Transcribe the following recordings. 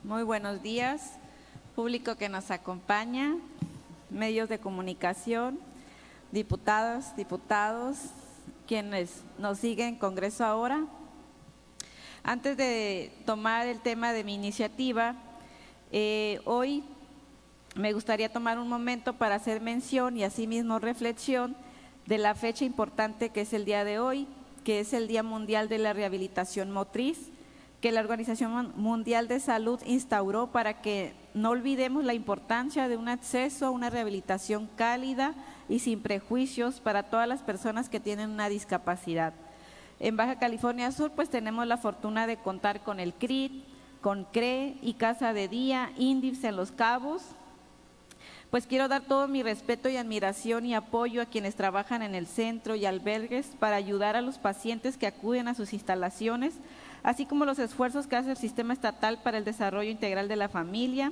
Muy buenos días, público que nos acompaña, medios de comunicación, diputadas, diputados, quienes nos siguen en Congreso Ahora. Antes de tomar el tema de mi iniciativa, hoy me gustaría tomar un momento para hacer mención y asimismo reflexión de la fecha importante que es el día de hoy, que es el Día Mundial de la Rehabilitación Motriz, que la Organización Mundial de Salud instauró para que no olvidemos la importancia de un acceso a una rehabilitación cálida y sin prejuicios para todas las personas que tienen una discapacidad. En Baja California Sur pues tenemos la fortuna de contar con el CRIT, con CRE y Casa de Día, INDIFS en Los Cabos. Pues quiero dar todo mi respeto y admiración y apoyo a quienes trabajan en el centro y albergues para ayudar a los pacientes que acuden a sus instalaciones, así como los esfuerzos que hace el Sistema Estatal para el Desarrollo Integral de la Familia.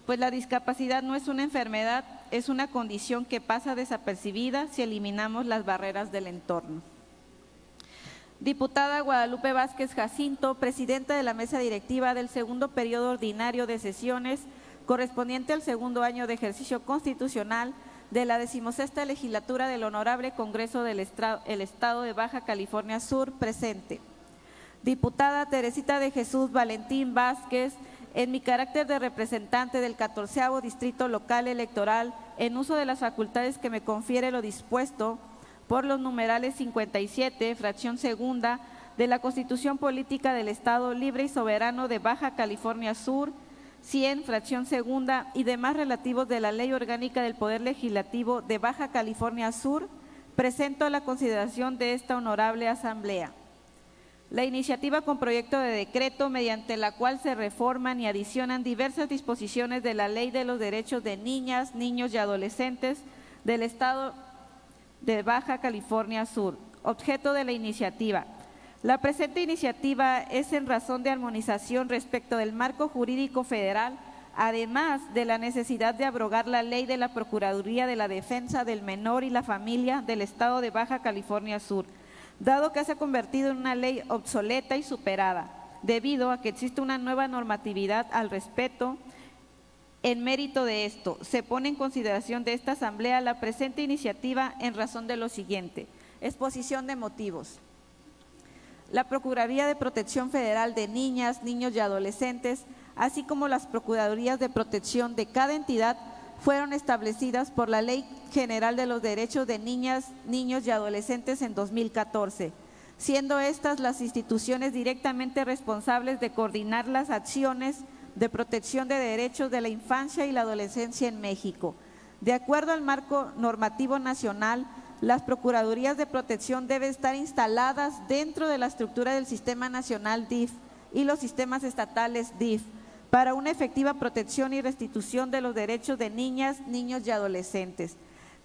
Pues la discapacidad no es una enfermedad, es una condición que pasa desapercibida si eliminamos las barreras del entorno. Diputada Guadalupe Vázquez Jacinto, presidenta de la mesa directiva del segundo periodo ordinario de sesiones correspondiente al segundo año de ejercicio constitucional de la 16ª legislatura del Honorable Congreso del Estado de Baja California Sur, presente. Diputada Teresita de Jesús Valentín Vázquez, en mi carácter de representante del 14º Distrito Local Electoral, en uso de las facultades que me confiere lo dispuesto por los numerales 57, fracción segunda, de la Constitución Política del Estado Libre y Soberano de Baja California Sur, 100, fracción segunda, y demás relativos de la Ley Orgánica del Poder Legislativo de Baja California Sur, presento a la consideración de esta honorable asamblea la iniciativa con proyecto de decreto mediante la cual se reforman y adicionan diversas disposiciones de la Ley de los Derechos de Niñas, Niños y Adolescentes del Estado de Baja California Sur. Objeto de la iniciativa. La presente iniciativa es en razón de armonización respecto del marco jurídico federal, además de la necesidad de abrogar la ley de la Procuraduría de la Defensa del Menor y la Familia del Estado de Baja California Sur, dado que se ha convertido en una ley obsoleta y superada, debido a que existe una nueva normatividad al respecto. En mérito de esto, se pone en consideración de esta asamblea la presente iniciativa en razón de lo siguiente. Exposición de motivos. La Procuraduría de Protección Federal de Niñas, Niños y Adolescentes, así como las Procuradurías de Protección de cada entidad, fueron establecidas por la Ley General de los Derechos de Niñas, Niños y Adolescentes en 2014, siendo estas las instituciones directamente responsables de coordinar las acciones de protección de derechos de la infancia y la adolescencia en México. De acuerdo al marco normativo nacional, las Procuradurías de Protección deben estar instaladas dentro de la estructura del Sistema Nacional DIF y los sistemas estatales DIF, para una efectiva protección y restitución de los derechos de niñas, niños y adolescentes.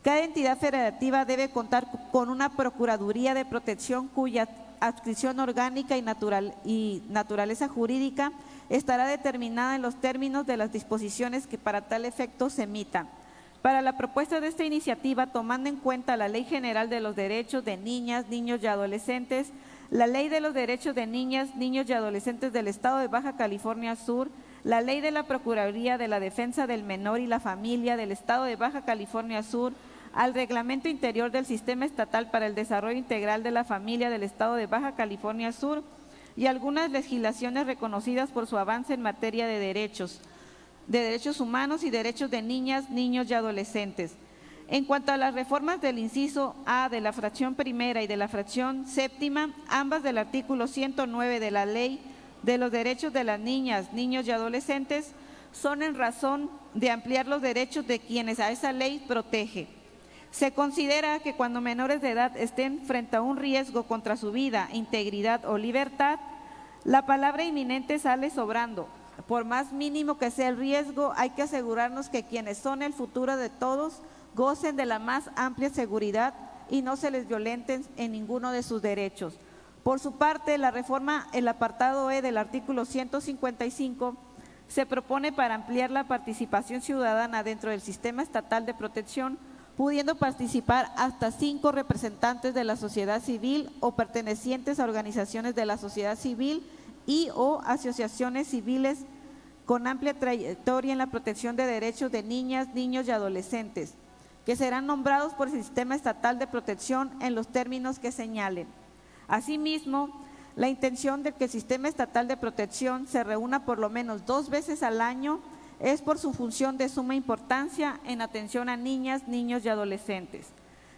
Cada entidad federativa debe contar con una Procuraduría de Protección cuya adscripción orgánica y naturaleza jurídica estará determinada en los términos de las disposiciones que para tal efecto se emitan. Para la propuesta de esta iniciativa, tomando en cuenta la Ley General de los Derechos de Niñas, Niños y Adolescentes, la Ley de los Derechos de Niñas, Niños y Adolescentes del Estado de Baja California Sur, la Ley de la Procuraduría de la Defensa del Menor y la Familia del Estado de Baja California Sur, al Reglamento Interior del Sistema Estatal para el Desarrollo Integral de la Familia del Estado de Baja California Sur y algunas legislaciones reconocidas por su avance en materia de derechos humanos y derechos de niñas, niños y adolescentes. En cuanto a las reformas del inciso A de la fracción primera y de la fracción séptima, ambas del artículo 109 de la Ley de los Derechos de las Niñas, Niños y Adolescentes, son en razón de ampliar los derechos de quienes a esa ley protege. Se considera que cuando menores de edad estén frente a un riesgo contra su vida, integridad o libertad, la palabra inminente sale sobrando. Por más mínimo que sea el riesgo, hay que asegurarnos que quienes son el futuro de todos gocen de la más amplia seguridad y no se les violenten en ninguno de sus derechos. Por su parte, la reforma, el apartado E del artículo 155, se propone para ampliar la participación ciudadana dentro del sistema estatal de protección, pudiendo participar hasta 5 representantes de la sociedad civil o pertenecientes a organizaciones de la sociedad civil y o asociaciones civiles con amplia trayectoria en la protección de derechos de niñas, niños y adolescentes, que serán nombrados por el Sistema Estatal de Protección en los términos que señalen. Asimismo, la intención de que el Sistema Estatal de Protección se reúna por lo menos 2 veces al año es por su función de suma importancia en atención a niñas, niños y adolescentes.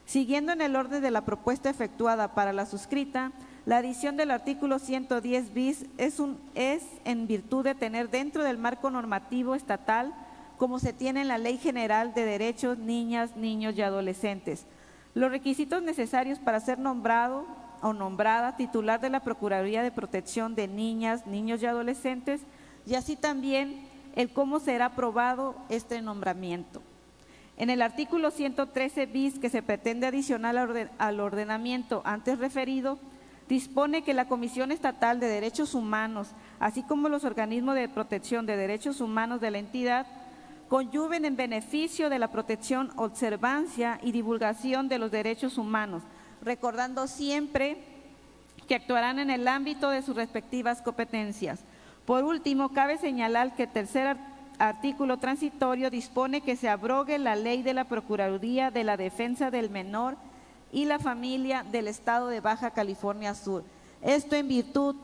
Siguiendo en el orden de la propuesta efectuada para la suscrita, la adición del artículo 110 bis es en virtud de tener dentro del marco normativo estatal, como se tiene en la Ley General de Derechos Niñas, Niños y Adolescentes, los requisitos necesarios para ser nombrado o nombrada titular de la Procuraduría de Protección de Niñas, Niños y Adolescentes, y así también el cómo será aprobado este nombramiento. En el artículo 113 bis, que se pretende adicionar al ordenamiento antes referido, dispone que la Comisión Estatal de Derechos Humanos, así como los organismos de protección de derechos humanos de la entidad, conyuguen en beneficio de la protección, observancia y divulgación de los derechos humanos, recordando siempre que actuarán en el ámbito de sus respectivas competencias. Por último, cabe señalar que el tercer artículo transitorio dispone que se abrogue la ley de la Procuraduría de la Defensa del Menor y la Familia del Estado de Baja California Sur. Esto en virtud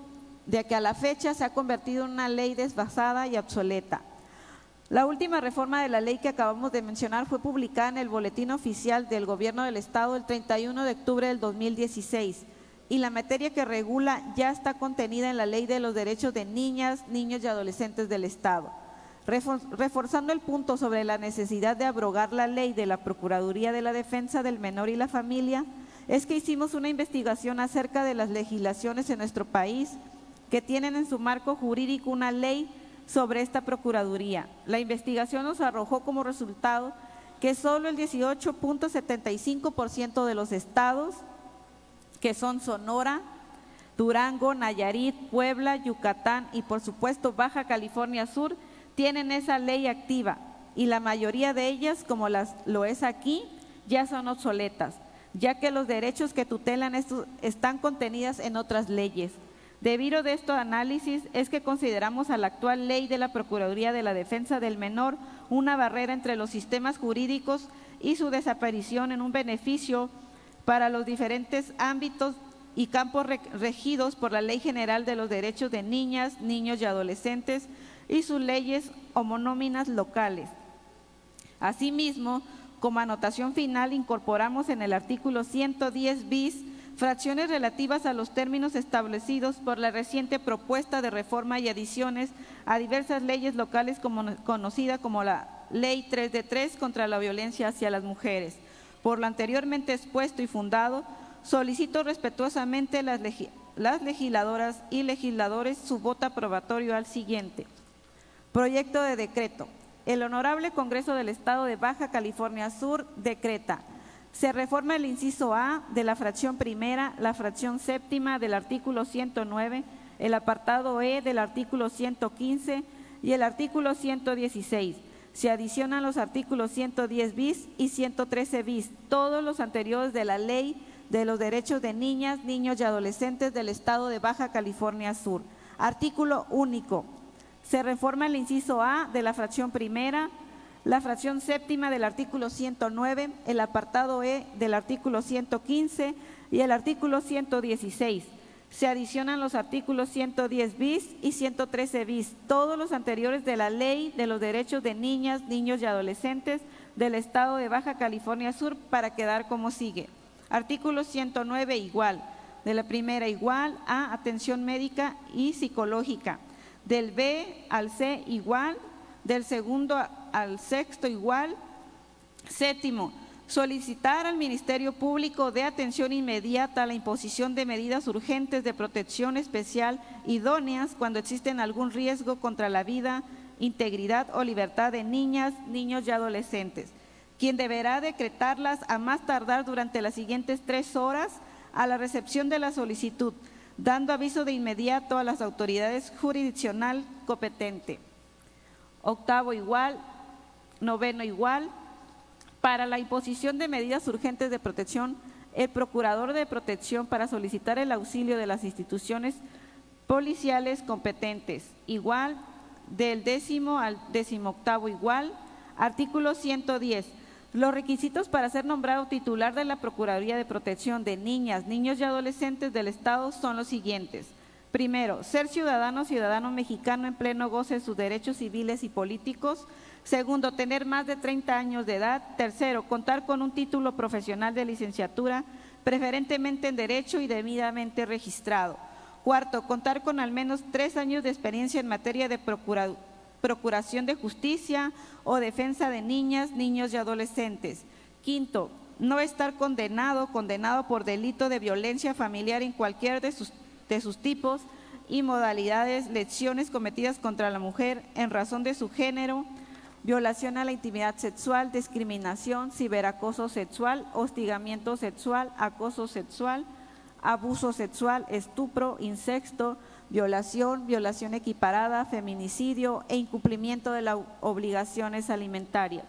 de que a la fecha se ha convertido en una ley desfasada y obsoleta. La última reforma de la ley que acabamos de mencionar fue publicada en el Boletín Oficial del Gobierno del Estado el 31 de octubre del 2016 y la materia que regula ya está contenida en la Ley de los Derechos de Niñas, Niños y Adolescentes del Estado. Reforzando el punto sobre la necesidad de abrogar la ley de la Procuraduría de la Defensa del Menor y la Familia, es que hicimos una investigación acerca de las legislaciones en nuestro país que tienen en su marco jurídico una ley sobre esta Procuraduría. La investigación nos arrojó como resultado que solo el 18.75% de los estados, que son Sonora, Durango, Nayarit, Puebla, Yucatán y por supuesto Baja California Sur, tienen esa ley activa y la mayoría de ellas, como lo es aquí, ya son obsoletas, ya que los derechos que tutelan estos están contenidas en otras leyes. Debido a este análisis es que consideramos a la actual ley de la Procuraduría de la Defensa del Menor una barrera entre los sistemas jurídicos y su desaparición en un beneficio para los diferentes ámbitos y campos regidos por la Ley General de los Derechos de Niñas, Niños y Adolescentes y sus leyes homonóminas locales. Asimismo, como anotación final, incorporamos en el artículo 110 bis fracciones relativas a los términos establecidos por la reciente propuesta de reforma y adiciones a diversas leyes locales conocida como la Ley 3 de 3 contra la violencia hacia las mujeres. Por lo anteriormente expuesto y fundado, solicito respetuosamente las legisladoras y legisladores su voto aprobatorio al siguiente. Proyecto de decreto. El Honorable Congreso del Estado de Baja California Sur decreta: se reforma el inciso A de la fracción primera, la fracción séptima del artículo 109, el apartado E del artículo 115 y el artículo 116. Se adicionan los artículos 110 bis y 113 bis, todos los anteriores de la Ley de los Derechos de Niñas, Niños y Adolescentes del Estado de Baja California Sur. Artículo único. Se reforma el inciso A de la fracción primera, la fracción séptima del artículo 109, el apartado E del artículo 115 y el artículo 116. Se adicionan los artículos 110 bis y 113 bis, todos los anteriores de la Ley de los Derechos de Niñas, Niños y Adolescentes del Estado de Baja California Sur para quedar como sigue. Artículo 109 igual, de la primera igual a atención médica y psicológica, del B al C igual, del segundo al sexto igual. Séptimo, solicitar al Ministerio Público de atención inmediata a la imposición de medidas urgentes de protección especial idóneas cuando existen algún riesgo contra la vida, integridad o libertad de niñas, niños y adolescentes, quien deberá decretarlas a más tardar durante las siguientes 3 horas a la recepción de la solicitud, dando aviso de inmediato a las autoridades jurisdiccional competente. Octavo igual, noveno igual. Para la imposición de medidas urgentes de protección, el Procurador de Protección para solicitar el auxilio de las instituciones policiales competentes. Igual, del 10º al 18º igual. Artículo 110. Los requisitos para ser nombrado titular de la Procuraduría de Protección de Niñas, Niños y Adolescentes del Estado son los siguientes. Primero, ser ciudadano mexicano en pleno goce de sus derechos civiles y políticos. Segundo, tener más de 30 años de edad. Tercero, contar con un título profesional de licenciatura, preferentemente en Derecho y debidamente registrado. Cuarto, contar con al menos 3 años de experiencia en materia de procuración de justicia o defensa de niñas, niños y adolescentes. Quinto, no estar condenado por delito de violencia familiar en cualquier de sus tipos y modalidades, lesiones cometidas contra la mujer en razón de su género, violación a la intimidad sexual, discriminación, ciberacoso sexual, hostigamiento sexual, acoso sexual, abuso sexual, estupro, incesto, violación, violación equiparada, feminicidio e incumplimiento de las obligaciones alimentarias.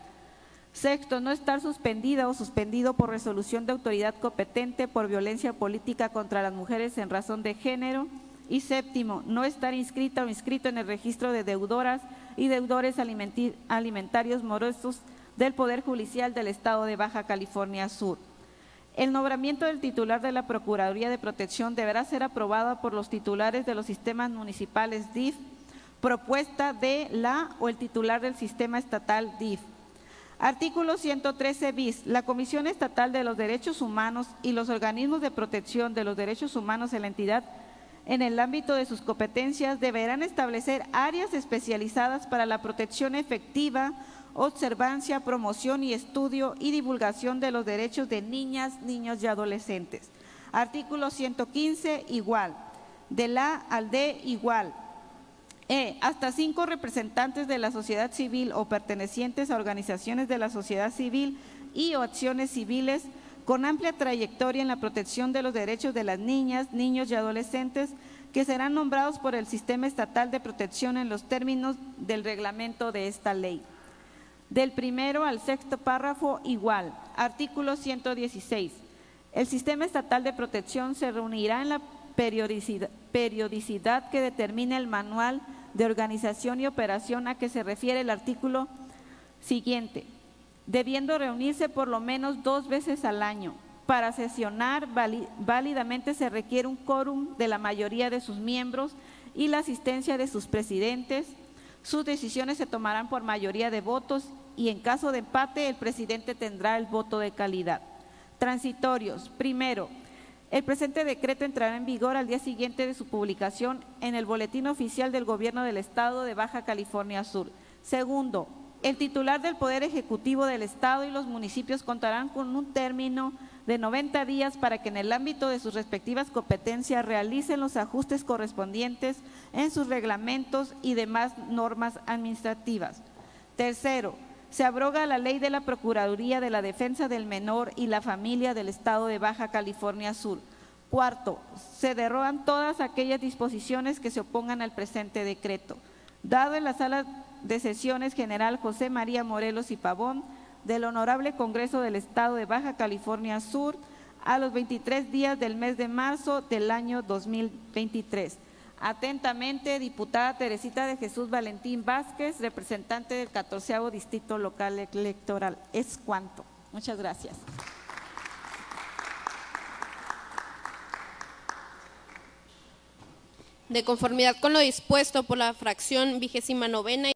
Sexto, no estar suspendida o suspendido por resolución de autoridad competente por violencia política contra las mujeres en razón de género. Y séptimo, no estar inscrita o inscrito en el registro de deudoras y deudores alimentarios morosos del Poder Judicial del Estado de Baja California Sur. El nombramiento del titular de la Procuraduría de Protección deberá ser aprobado por los titulares de los sistemas municipales DIF, propuesta de la o el titular del sistema estatal DIF. Artículo 113 bis. La Comisión Estatal de los Derechos Humanos y los organismos de protección de los derechos humanos en la entidad, en el ámbito de sus competencias, deberán establecer áreas especializadas para la protección efectiva, observancia, promoción y estudio y divulgación de los derechos de niñas, niños y adolescentes. Artículo 115 igual. De la al D igual. Hasta 5 representantes de la sociedad civil o pertenecientes a organizaciones de la sociedad civil y o acciones civiles con amplia trayectoria en la protección de los derechos de las niñas, niños y adolescentes que serán nombrados por el Sistema Estatal de Protección en los términos del reglamento de esta ley. Del primero al sexto párrafo igual. Artículo 116. El Sistema Estatal de Protección se reunirá en la periodicidad que determine el manual de organización y operación a que se refiere el artículo siguiente, debiendo reunirse por lo menos 2 veces al año. Para sesionar válidamente se requiere un quórum de la mayoría de sus miembros y la asistencia de sus presidentes. Sus decisiones se tomarán por mayoría de votos y en caso de empate el presidente tendrá el voto de calidad. Transitorios. Primero, el presente decreto entrará en vigor al día siguiente de su publicación en el Boletín Oficial del Gobierno del Estado de Baja California Sur. Segundo, el titular del Poder Ejecutivo del Estado y los municipios contarán con un término de 90 días para que en el ámbito de sus respectivas competencias realicen los ajustes correspondientes en sus reglamentos y demás normas administrativas. Tercero, se abroga la Ley de la Procuraduría de la Defensa del Menor y la Familia del Estado de Baja California Sur. Cuarto, se derogan todas aquellas disposiciones que se opongan al presente decreto. Dado en la Sala de Sesiones General José María Morelos y Pavón del Honorable Congreso del Estado de Baja California Sur a los 23 días del mes de marzo del año 2023. Atentamente, diputada Teresita de Jesús Valentín Vázquez, representante del 14º Distrito Local Electoral. Es cuanto. Muchas gracias. De conformidad con lo dispuesto por la fracción 29ª